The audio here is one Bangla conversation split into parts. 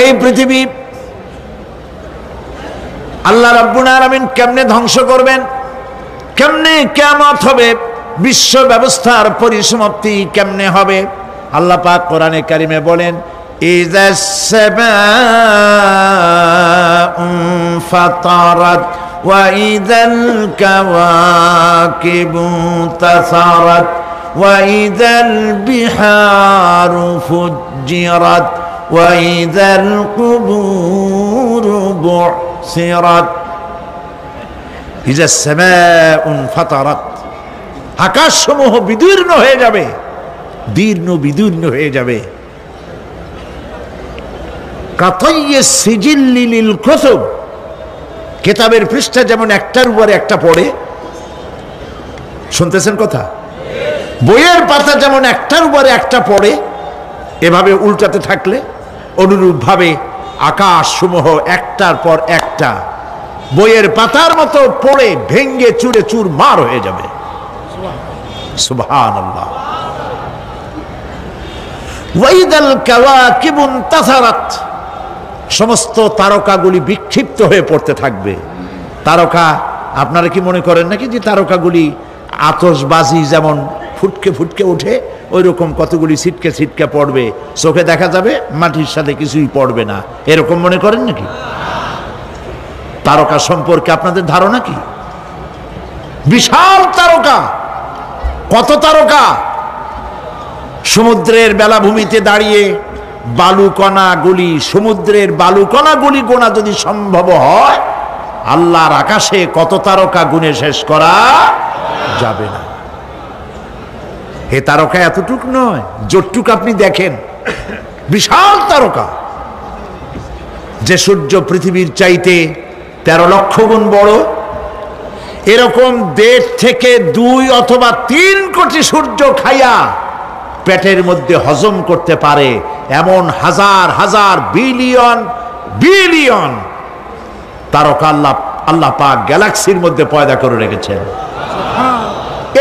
এই পৃথিবী আল্লাহ রাব্বুল আলামিন কেমনে ধ্বংস করবেন, কেমনে কিয়ামত হবে, বিশ্ব ব্যবস্থার পরিসমাপ্তি কেমনে হবে? আল্লাহ পাক কোরআনে কারিমে বলেন, ইযাস সামাউ ফাতারাত ওয়া ইযাল কাওয়াকিবু তাসারাত ওয়া ইযাল বিহারু ফুজ্জিরাত ওয়া ইযাল কুবুরু বু'সিরাত। ইযাস সামাউ ফাতারাত, আকাশসমূহ বিদীর্ণ হয়ে যাবে, দীর্ণ বিদীর্ণ হয়ে যাবে। কাতাইয়িস সিজিল্লি লিল কুতুব, কিতাবের পৃষ্ঠা যেমন একটার উপরে একটা পড়ে, শুনতেছেন কথা? বইয়ের পাতা যেমন একটার উপরে একটা পড়ে, এভাবে উল্টাতে থাকলে অনুরূপভাবে আকাশসমূহ একটার পর একটা বইয়ের পাতার মতো পড়ে ভেঙ্গে চুরে চুরমার হয়ে যাবে। সুবহানাল্লাহ। ওয়াইদাল কাওয়াকিবু তাসারাত, সমস্ত তারকাগুলি বিক্ষিপ্ত হয়ে পড়তে থাকবে। তারকা, আপনারা কি মনে করেন নাকি যে তারকাগুলি আতশবাজি যেমন ফুটকে ফুটকে ওঠে, ওই রকম কতগুলি ছিটকে ছিটকে পড়বে, চোখে দেখা যাবে, মাটির সাথে কিছুই পড়বে না, এরকম মনে করেন নাকি? তারকা সম্পর্কে আপনাদের ধারণা কি? বিশাল তারকা, কত তারকা! সমুদ্রের বেলাভূমিতে দাঁড়িয়ে বালুকণাগুলি, সমুদ্রের বালুকণাগুলি গোনা যদি সম্ভব হয়, আল্লাহর আকাশে কত তারকা গুণে শেষ করা যাবে না। এ তারকা এতটুক নয়, যতটুক আপনি দেখেন বিশাল তারকা। যে সূর্য পৃথিবীর চাইতে 13 লক্ষ গুণ বড়, এরকম 1.5 থেকে 2 অথবা 3 কোটি সূর্য খাইয়া পেটের মধ্যে হজম করতে পারে এমন হাজার হাজার বিলিয়ন বিলিয়ন তারকা আল্লাহ পাক গ্যালাক্সির মধ্যে পয়দা করে রেখেছেন।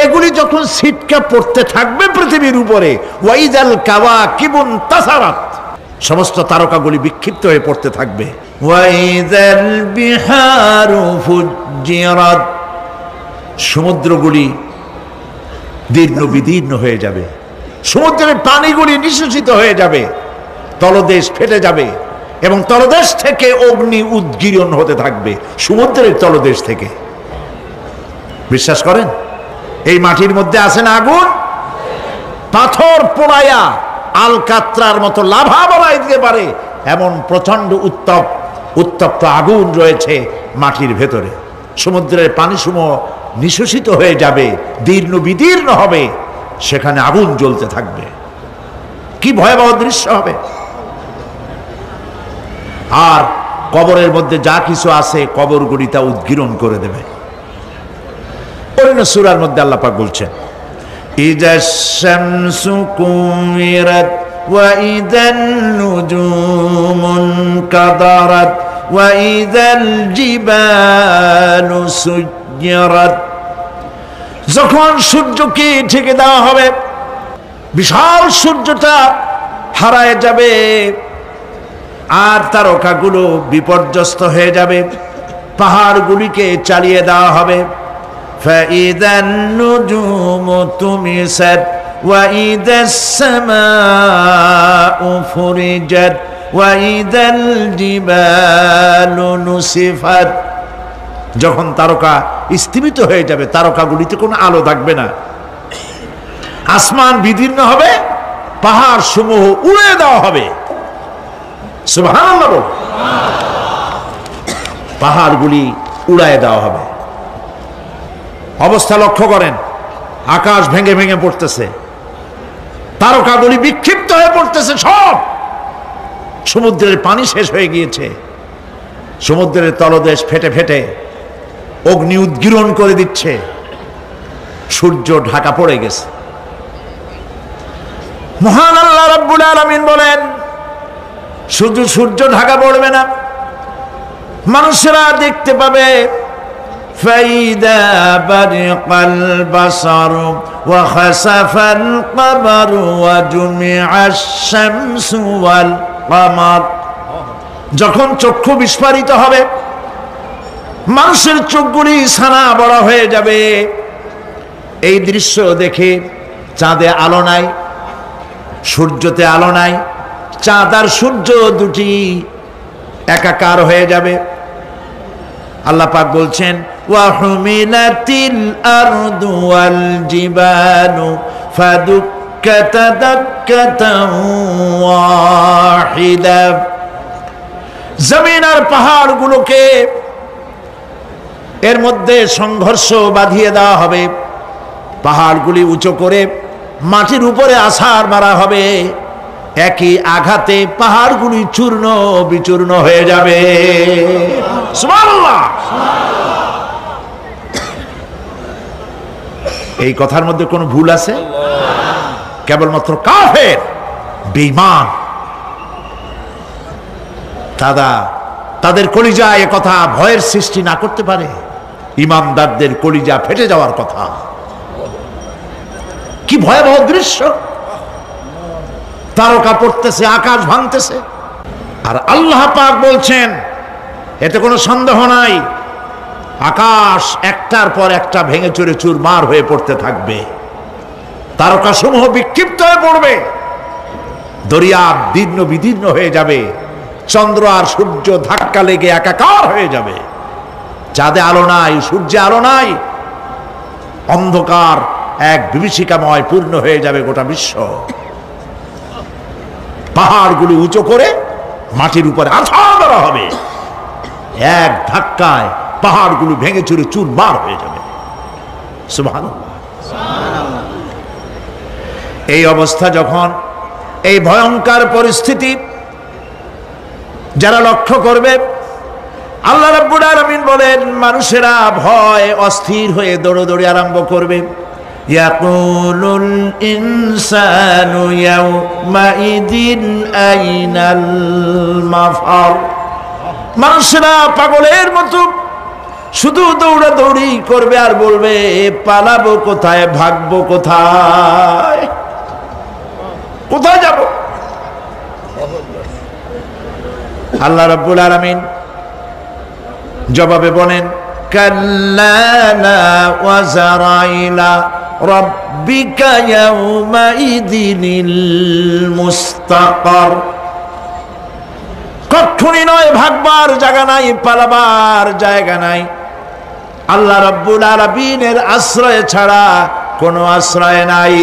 এগুলি যখন ছিটকে পড়তে থাকবে পৃথিবীর উপরে, ওয়াইদাল কাওয়াকিবু তাসারাত, সমস্ত তারকাগুলি বিক্ষিপ্ত হয়ে পড়তে থাকবে। ওয়াইদাল বিহারু ফুজ্জিরাত, সমুদ্রগুলি দীর্ণ বিদীর্ণ হয়ে যাবে, সমুদ্রের পানিগুলি নিঃশেষিত হয়ে যাবে, তলদেশ ফেটে যাবে এবং তলদেশ থেকে অগ্নি উদ্গীরণ হতে থাকবে, সমুদ্রের তলদেশ থেকে। বিশ্বাস করেন? এই মাটির মধ্যে আছে না আগুন, পাথর পোড়ায়া আলকাত্রার মতো লাভা বানাই দিতে পারে এমন প্রচন্ড উত্তপ্ত আগুন রয়েছে মাটির ভেতরে। সমুদ্রের পানিসমূহ নিঃশেষিত হয়ে যাবে, দীর্ণ বিদীর্ণ হবে, সেখানে আগুন জ্বলতে থাকবে। কি ভয়াবহ দৃশ্য হবে! আর কবরের মধ্যে যা কিছু আছে কবরগুলি তা উদ্গীরণ করে দেবে। অন্য সূরার মধ্যে আল্লাহ পাক বলছেন, ইযাশ শামসু কুওয়িরাত ওয়া ইযান নুজুমুন কাদারাত ওয়া ইযাল জিবালু সুজ্জিরাত। যখন সূর্যকে ঢেকে দেওয়া হবে, বিশাল সূর্যটা হারায় যাবে আর তারকাগুলো বিপর্যস্ত হয়ে যাবে, পাহাড়গুলিকে চালিয়ে দেওয়া হবে। ফাইদান নুজুমু তুমিসাত ওয়া ইদাস সামাউ ফুরিজাত ওয়া ইদাল জিবালু নুসিফাত। যখন তারকা স্থিমিত হয়ে যাবে, তারকাগুলিতে কোনো আলো থাকবে না, আসমান বিদীর্ণ হবে, পাহাড় সমূহ উড়ে দেওয়া হবে। সুবহানাল্লাহ। পাহাড়গুলি উড়ায় দেওয়া হবে। অবস্থা লক্ষ্য করেন, আকাশ ভেঙে ভেঙে পড়তেছে, তারকাগুলি বিক্ষিপ্ত হয়ে পড়তেছে, সব সমুদ্রের পানি শেষ হয়ে গিয়েছে, সমুদ্রের তলদেশ ফেটে ফেটে অগ্নি উদ্গীরণ করে দিচ্ছে, সূর্য ঢাকা পড়ে গেছে। মহান আল্লাহ রাব্বুল আলামিন বলেন, শুধু সূর্য ঢাকা পড়বে না, মানুষেরা দেখতে পাবে। ফাইদা বারিকাল বাসারু ওয়া খাসাফাল কমারু ওয়া জুমিআশ শামসু ওয়াল কমার। যখন চক্ষু বিস্ফারিত হবে, মানুষের চোখগুলি ছানা বড় হয়ে যাবে। এই দৃশ্য দেখে চাঁদে আলো নাই, সূর্যতে আলো নাই, চাঁদ আর সূর্য দুটি একাকার হয়ে যাবে। আল্লাহ পাক বলছেন ওয়া হুমিলাতিল আরদু ওয়াল জিবালু ফাদুক্কাতা দাক্কাতান ওয়াহিদা। জমিন আর পাহাড়গুলোকে এর মধ্যে সংঘর্ষ বাঁধিয়ে দেওয়া হবে, পাহাড়গুলি উঁচু করে মাটির উপরে আছাড় মারা হবে। একই আঘাতে পাহাড়গুলি চূর্ণ বিচূর্ণ হয়ে যাবে। সুবহানাল্লাহ। এই কথার মধ্যে কোনো ভুল আছে? কেবলমাত্র কাফের, বেঈমান তাদের কলিজায় এ কথা ভয়ের সৃষ্টি না করতে পারে? ইমানদারদের কলিজা ফেটে যাওয়ার কথা। কি ভয়াবহ দৃশ্য! তারকা পড়তেছে, আকাশ ভাঙতেছে, আর আল্লাহ পাক বলছেন এতে কোনো সন্দেহ নাই, আকাশ একটার পর একটা ভেঙে চুরে চুরমার হয়ে পড়তে থাকবে, তারকা সমূহ বিক্ষিপ্ত হয়ে পড়বে, দরিয়া দীর্ণ বিদীর্ণ হয়ে যাবে, চন্দ্র আর সূর্য ধাক্কা লেগে একাকার হয়ে যাবে। চাঁদে আলো নাই, সূর্যে আলো নাই, অন্ধকার এক বিভীষিকাময় পূর্ণ হয়ে যাবে গোটা বিশ্ব। পাহাড়গুলো উঁচু করে মাটির উপরে আছাড় করা হবে, এক ধাক্কায় পাহাড়গুলো ভেঙে চুরে চুরমার হয়ে যাবে। সুবহানাল্লাহ। এই অবস্থা যখন, এই ভয়ঙ্কর পরিস্থিতি যারা লক্ষ্য করবে, আল্লাহ রাব্বুল আলামিন বলেন মানুষেরা ভয় অস্থির হয়ে দৌড়াদৌড়ি আরম্ভ করবে। ইয়াকুলুল ইনসানু ইয়াউমাইদিন আইনাল মাফার। মানুষেরা পাগলের মতো শুধু দৌড়াদৌড়ি করবে আর বলবে পালাবো কোথায়, ভাগবো কোথায়, কোথায় যাব? আল্লাহ রাব্বুল আলামিন জবাবে বলেন কাল্লা লা ওয়াজারা ইলা রাব্বিকা ইয়াউমাইদিনিল মুস্তাকার। কখনই নয়, ভাগবার জায়গা নাই, পালাবার জায়গা নাই। আল্লাহ রাব্বুল আলামিনের আশ্রয় ছাড়া কোনো আশ্রয় নাই।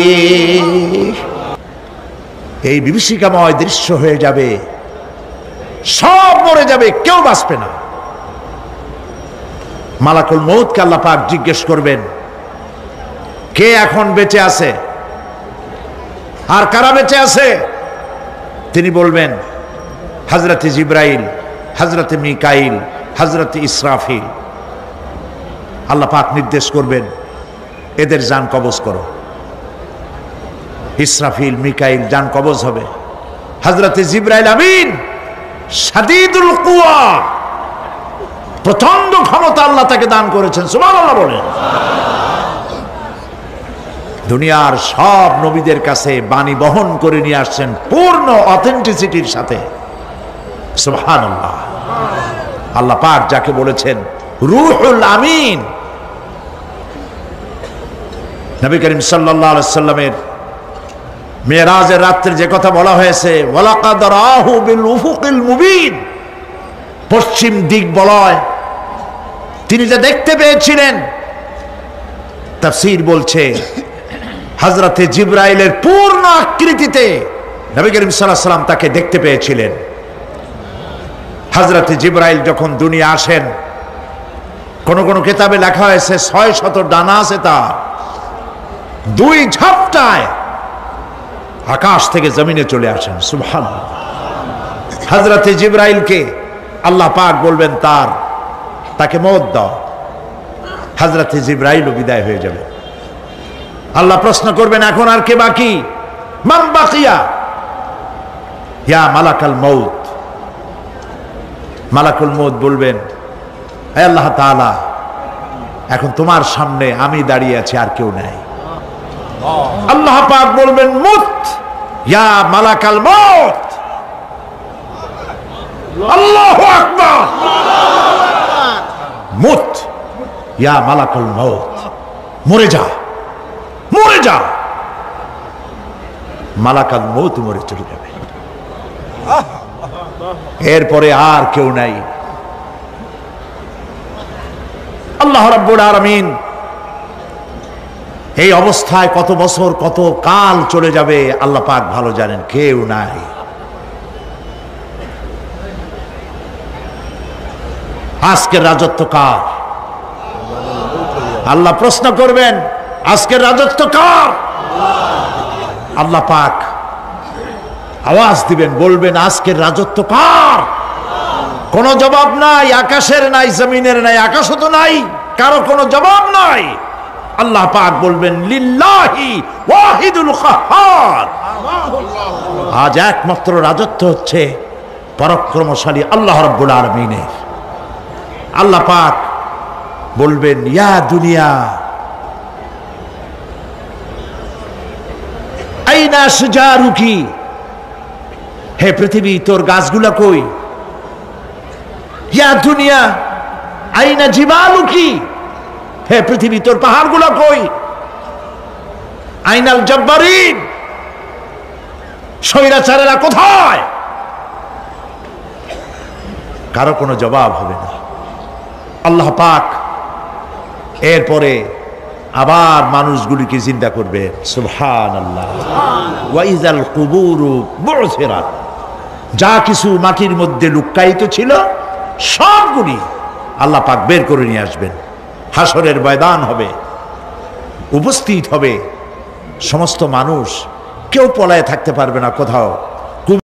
এই বিভীষিকাময় দৃশ্য হয়ে যাবে, সব মরে যাবে, কেউ বাঁচবে না। মালাকুল মউতকে আল্লাহ পাক জিজ্ঞেস করবেন কে এখন বেঁচে আছে আর কারা বেঁচে আছে? তিনি বলবেন হযরতে জিবরাইল, হযরতে মিকাইল, হযরতে ইসরাফিল। আল্লাহ পাক নির্দেশ করবেন এদের জান কবজ করো। ইসরাফিল, মিকাইল জান কবজ হবে। হযরতে জিবরাইল আমিন শাদীদুল কুওয়া, প্রচন্ড ক্ষমতা আল্লাহ তাকে দান করেছেন। সুবহানাল্লাহ বলেন। দুনিয়ার সব নবীদের কাছে বাণী বহন করে নিয়ে আসছেন পূর্ণ অথেন্টিসিটির সাথে। সুবহানাল্লাহ। আল্লাহ পাক যাকে বলেছেন রূহুল আমিন। নবী করিম সাল্লাল্লাহু আলাইহি সাল্লামের মেরাজের রাত্রে যে কথা বলা হয়েছে ওয়ালাকাদ রাহু বিল উফুকিল মুবিন, পশ্চিম দিক বলয় তিনি যা দেখতে পেয়েছিলেন, তাফসীর বলছে হযরতে জিবরাইলের পূর্ণ আকৃতিতে নবী করিম সাল্লাল্লাহু আলাইহি সাল্লাম তাকে দেখতে পেয়েছিলেন। হযরতে জিবরাইল যখন দুনিয়া আসেন, কোন কোন কিতাবে লেখা হয়েছে 600 ডানা আছে তার, দুই ঝাপটায় আকাশ থেকে জমিনে চলে আসেন। সুবহানাল্লাহ। হযরতে জিবরাইলকে আল্লাহ পাক বলবেন তাকে মওত দাও, হযরতে জিবরাইলও বিদায় হয়ে যাবে। আল্লাহ প্রশ্ন করবেন এখন আর কে বাকি? মান বাকিয়া ইয়া মালাকাল মউত। মালাকুল মউত বলবেন হে আল্লাহ তাআলা, এখন তোমার সামনে আমি দাঁড়িয়ে আছি, আর কেউ নাই। আল্লাহ পাক বলবেন মুত ইয়া মালাকাল মউত। আল্লাহু আকবার। মুত ইয়া মালাকুল মউত, মরে যা, মরে যা। মালাকুল মউত মরে চলে যাবে। এরপরে আর কেউ নাই। আল্লাহ রাব্বুল আলামিন এই অবস্থায় কত বছর কত কাল চলে যাবে আল্লাহ পাক ভালো জানেন, কেউ নাই। আজকের রাজত্ব কার? আল্লাহ প্রশ্ন করবেন, আজকের রাজত্ব কার? আল্লাহ পাক আওয়াজ দিবেন, বলবেন আজকের রাজত্ব কার? কোনো জবাব নাই, আকাশের নাই, জমিনের নাই, আকাশও তো নাই, কারো কোনো জবাব নাই। আল্লাহ পাক বলবেন লিল্লাহি ওয়াহিদুল কাহ্হার। আজ একমাত্র রাজত্ব হচ্ছে পরাক্রমশালী আল্লাহ রাব্বুল আলামিনের। আল্লাহ পাক বলবেন ইয়া দুনিয়া আইনা শুজারুকি, হে পৃথিবী তোর গাছগুলা কই? ইয়া দুনিয়া আইনা জিবালুকি, হে পৃথিবী তোর পাহাড়গুলা কই? আইনাল জব্বারিন, স্বৈরাচারেরা কোথায়? কারো কোনো জবাব হবে না। আল্লাহ পাক এরপরে আবার মানুষগুলিকে চিন্তা করবে, সুবহানাল্লাহ। ওয়া ইযাল কুবুরু বু'সিরাত, যা কিছু মাটির মধ্যে লুক্কায়িত ছিল সবগুলি আল্লাহ পাক বের করে নিয়ে আসবেন। হাসরের ময়দান হবে, উপস্থিত হবে সমস্ত মানুষ, কেউ পলায়ে থাকতে পারবে না কোথাও।